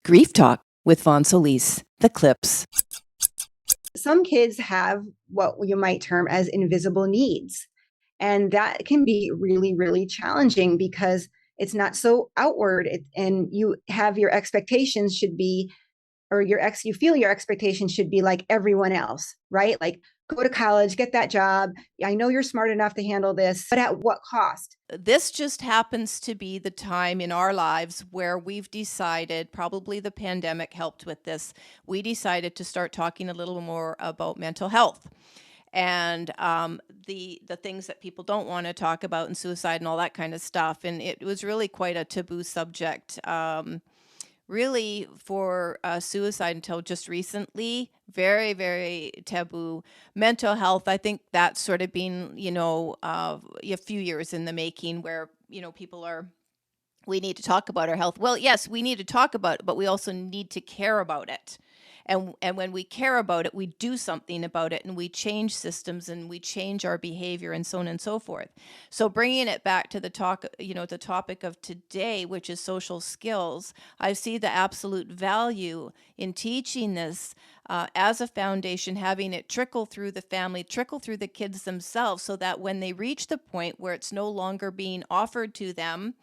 Grief Talk with Von Solis, the clips. Some kids have what you might term as invisible needs. And that can be really, really challenging because it's not so outward. And you have your expectations should be, or you feel your expectations should be like everyone else, right? Like, go to college, get that job. I know you're smart enough to handle this, but at what cost? This just happens to be the time in our lives where we've decided, probably the pandemic helped with this, we decided to start talking a little more about mental health and the things that people don't want to talk about and suicide and all that kind of stuff. And it was really quite a taboo subject. Really for suicide until just recently, very, very taboo. Mental health, I think that's sort of been, a few years in the making where, we need to talk about our health. Well, yes, we need to talk about it, but we also need to care about it. And when we care about it, we do something about it and we change systems and we change our behavior and so on and so forth. So bringing it back to the topic of today, which is social skills, I see the absolute value in teaching this as a foundation, having it trickle through the family, trickle through the kids themselves, so that when they reach the point where it's no longer being offered to them,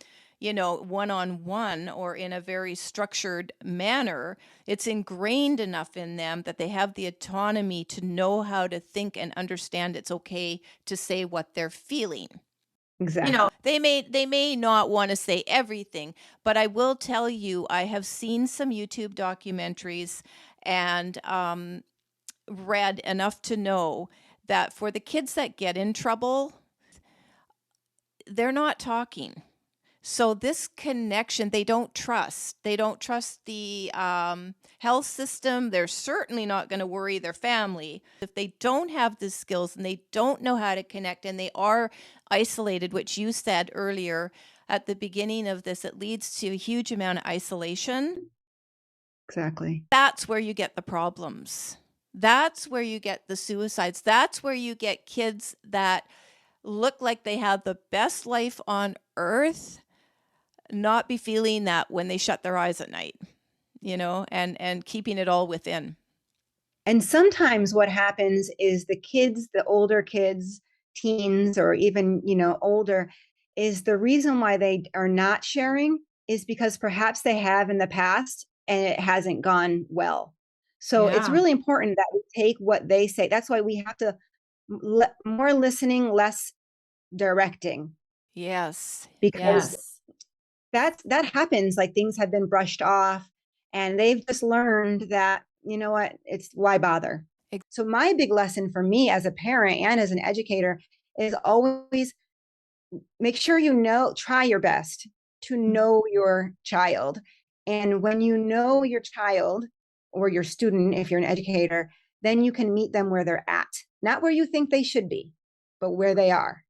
one-on-one or in a very structured manner, it's ingrained enough in them that they have the autonomy to know how to think and understand it's okay to say what they're feeling. Exactly. They may not want to say everything, but I will tell you, I have seen some YouTube documentaries and read enough to know that for the kids that get in trouble, they're not talking. So this connection, they don't trust. They don't trust the health system. They're certainly not going to worry their family. If they don't have the skills and they don't know how to connect and they are isolated, which you said earlier at the beginning of this, it leads to a huge amount of isolation. Exactly. That's where you get the problems. That's where you get the suicides. That's where you get kids that look like they have the best life on earth, not be feeling that when they shut their eyes at night, and keeping it all within. And sometimes what happens is the older kids, teens, or even, older, is the reason why they are not sharing is because perhaps they have in the past and it hasn't gone well. So it's really important that we take what they say. That's why we have to more listening, less directing. Yes. Because that happens, like things have been brushed off and they've just learned that, you know what, it's why bother. So my big lesson for me as a parent and as an educator is always make sure try your best to know your child. And when you know your child or your student, if you're an educator, then you can meet them where they're at, not where you think they should be, but where they are.